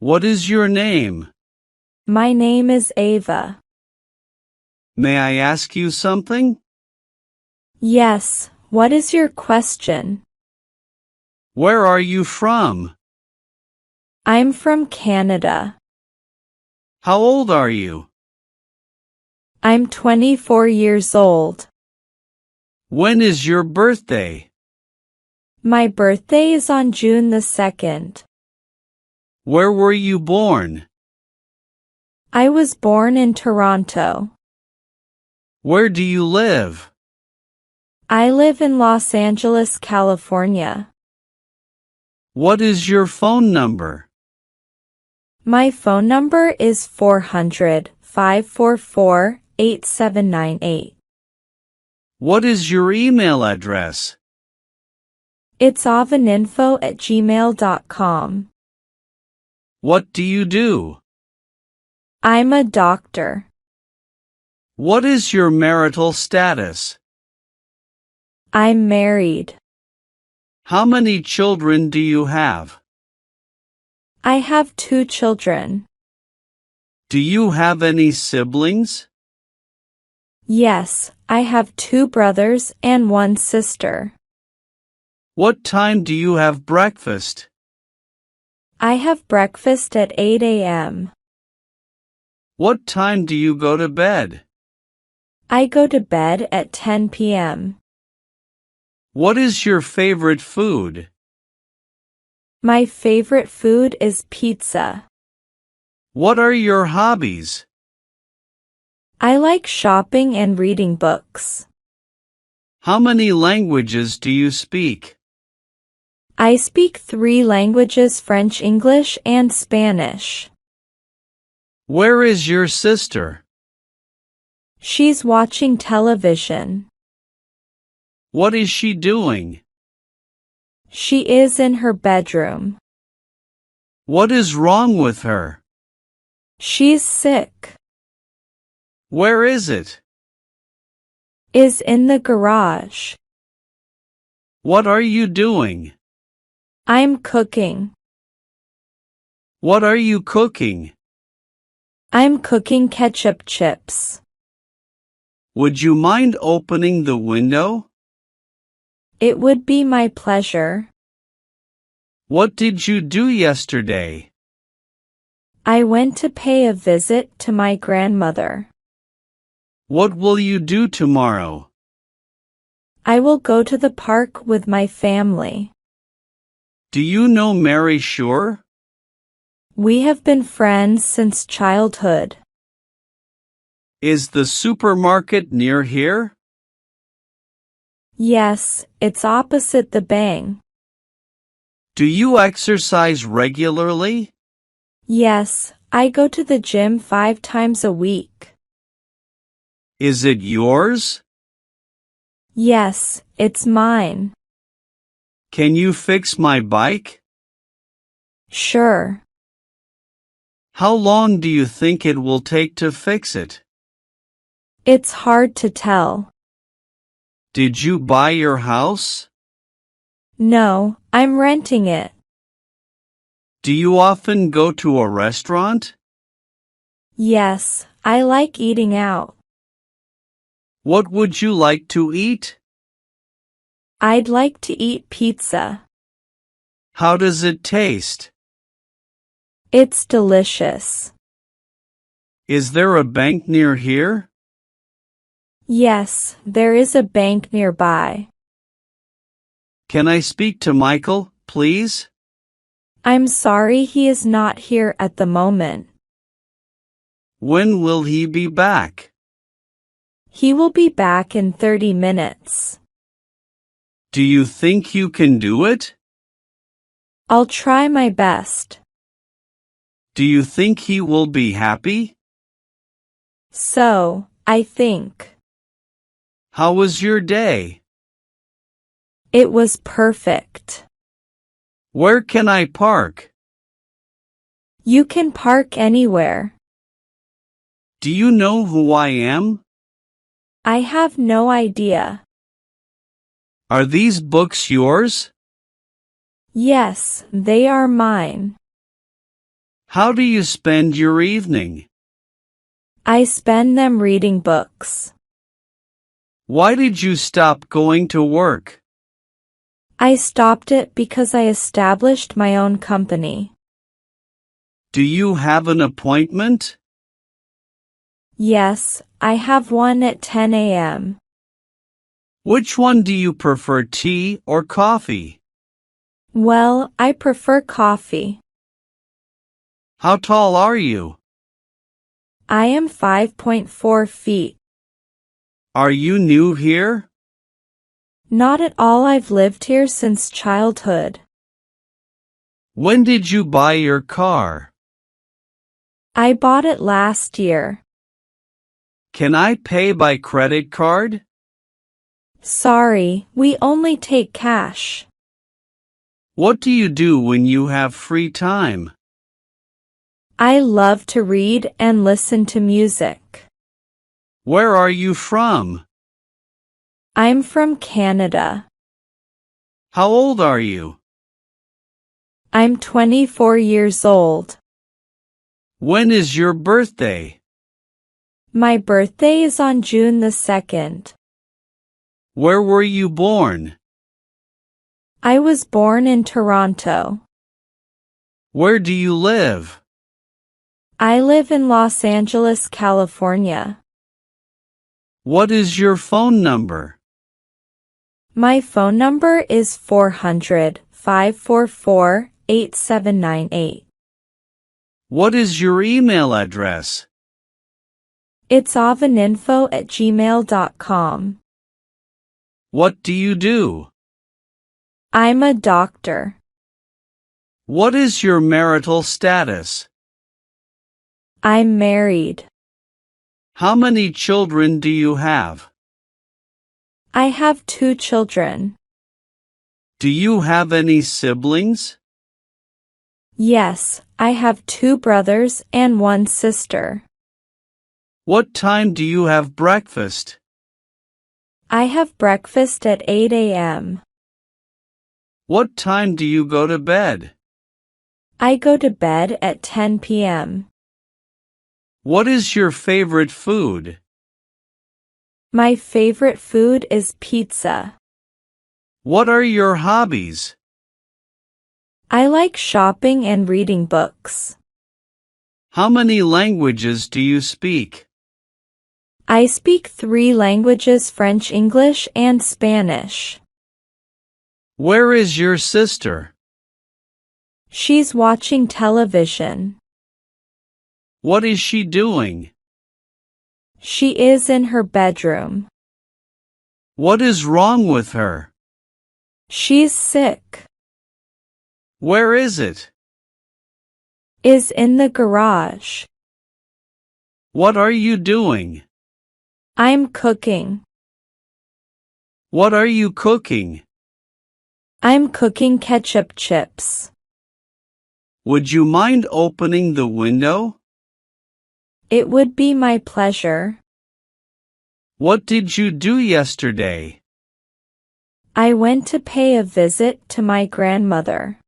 What is your name? My name is Ava. May I ask you something? Yes, what is your question? Where are you from? I'm from Canada. How old are you? I'm 24 years old. When is your birthday? My birthday is on June the 2nd. Where were you born? I was born in Toronto. Where do you live? I live in Los Angeles, California. What is your phone number? My phone number is 400-544-8798. What is your email address? It's avaninfo@gmail.com. What do you do? I'm a doctor. What is your marital status? I'm married. How many children do you have? I have 2 children. Do you have any siblings? Yes, I have 2 brothers and 1 sister. What time do you have breakfast? I have breakfast at 8 a.m. What time do you go to bed? I go to bed at 10 p.m. What is your favorite food? My favorite food is pizza. What are your hobbies? I like shopping and reading books. How many languages do you speak? I speak 3 languages: French, English, and Spanish. Where is your sister? She's watching television. What is she doing? She is in her bedroom. What is wrong with her? She's sick. Where is it? Is in the garage. What are you doing? I'm cooking. What are you cooking? I'm cooking ketchup chips. Would you mind opening the window? It would be my pleasure. What did you do yesterday? I went to pay a visit to my grandmother. What will you do tomorrow? I will go to the park with my family. Do you know Mary Shore? We have been friends since childhood. Is the supermarket near here? Yes, it's opposite the bank. Do you exercise regularly? Yes, I go to the gym 5 times a week. Is it yours? Yes, it's mine. Can you fix my bike? Sure. How long do you think it will take to fix it? It's hard to tell. Did you buy your house? No, I'm renting it. Do you often go to a restaurant? Yes, I like eating out. What would you like to eat? I'd like to eat pizza. How does it taste? It's delicious. Is there a bank near here? Yes, there is a bank nearby. Can I speak to Michael, please? I'm sorry, he is not here at the moment. When will he be back? He will be back in 30 minutes. Do you think you can do it? I'll try my best. Do you think he will be happy? So, I think. How was your day? It was perfect. Where can I park? You can park anywhere. Do you know who I am? I have no idea. Are these books yours? Yes, they are mine. How do you spend your evening? I spend them reading books. Why did you stop going to work? I stopped it because I established my own company. Do you have an appointment? Yes, I have one at 10 a.m. Which one do you prefer, tea or coffee? Well, I prefer coffee. How tall are you? I am 5.4 feet. Are you new here? Not at all. I've lived here since childhood. When did you buy your car? I bought it last year. Can I pay by credit card? Sorry, we only take cash. What do you do when you have free time? I love to read and listen to music. Where are you from? I'm from Canada. How old are you? I'm 24 years old. When is your birthday? My birthday is on June the 2nd. Where were you born? I was born in Toronto. Where do you live? I live in Los Angeles, California. What is your phone number? My phone number is 400-544-8798. What is your email address? It's avaninfo@gmail.com. What do you do? I'm a doctor. What is your marital status? I'm married. How many children do you have? I have 2 children. Do you have any siblings? Yes, I have 2 brothers and 1 sister. What time do you have breakfast? I have breakfast at 8 a.m. What time do you go to bed? I go to bed at 10 p.m. What is your favorite food? My favorite food is pizza. What are your hobbies? I like shopping and reading books. How many languages do you speak? I speak 3 languages: French, English, and Spanish. Where is your sister? She's watching television. What is she doing? She is in her bedroom. What is wrong with her? She's sick. Where is it? Is in the garage. What are you doing? I'm cooking. What are you cooking? I'm cooking ketchup chips. Would you mind opening the window? It would be my pleasure. What did you do yesterday? I went to pay a visit to my grandmother.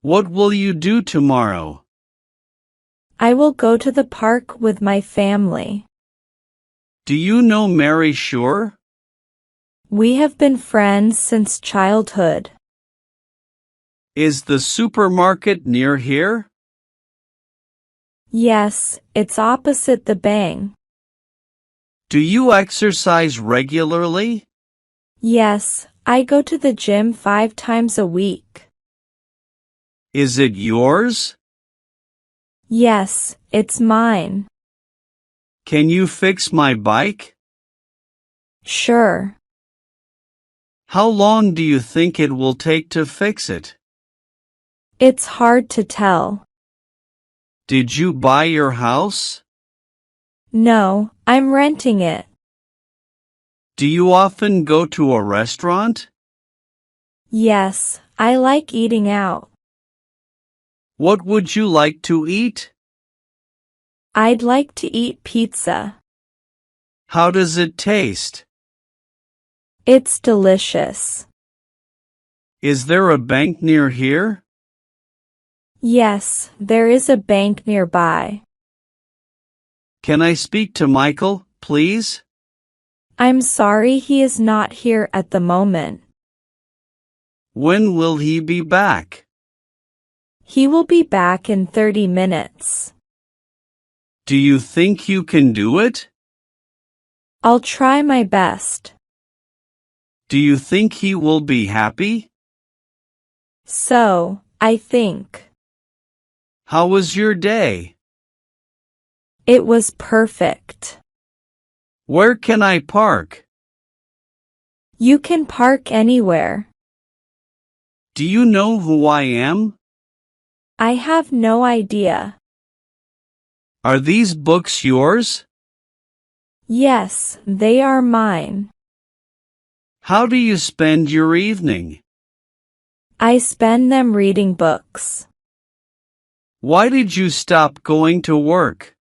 What will you do tomorrow? I will go to the park with my family. Do you know Mary Shore? We have been friends since childhood. Is the supermarket near here? Yes, it's opposite the bank. Do you exercise regularly? Yes, I go to the gym 5 times a week. Is it yours? Yes, it's mine. Can you fix my bike? Sure. How long do you think it will take to fix it? It's hard to tell. Did you buy your house? No, I'm renting it. Do you often go to a restaurant? Yes, I like eating out. What would you like to eat? I'd like to eat pizza. How does it taste? It's delicious. Is there a bank near here? Yes, there is a bank nearby. Can I speak to Michael, please? I'm sorry he is not here at the moment. When will he be back? He will be back in 30 minutes. Do you think you can do it? I'll try my best. Do you think he will be happy? So, I think. How was your day? It was perfect. Where can I park? You can park anywhere. Do you know who I am? I have no idea. Are these books yours? Yes, they are mine. How do you spend your evening? I spend them reading books. Why did you stop going to work?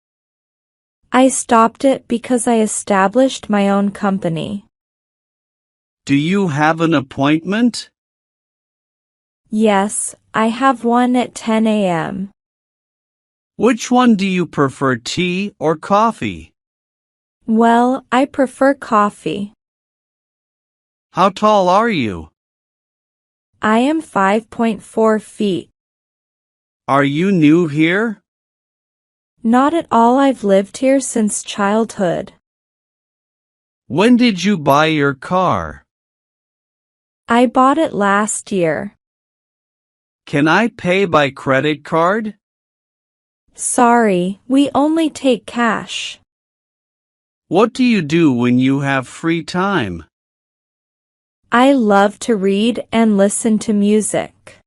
I stopped it because I established my own company. Do you have an appointment? Yes, I have one at 10 a.m. Which one do you prefer, tea or coffee? Well, I prefer coffee. How tall are you? I am 5.4 feet. Are you new here? Not at all. I've lived here since childhood. When did you buy your car? I bought it last year. Can I pay by credit card? Sorry, we only take cash. What do you do when you have free time? I love to read and listen to music.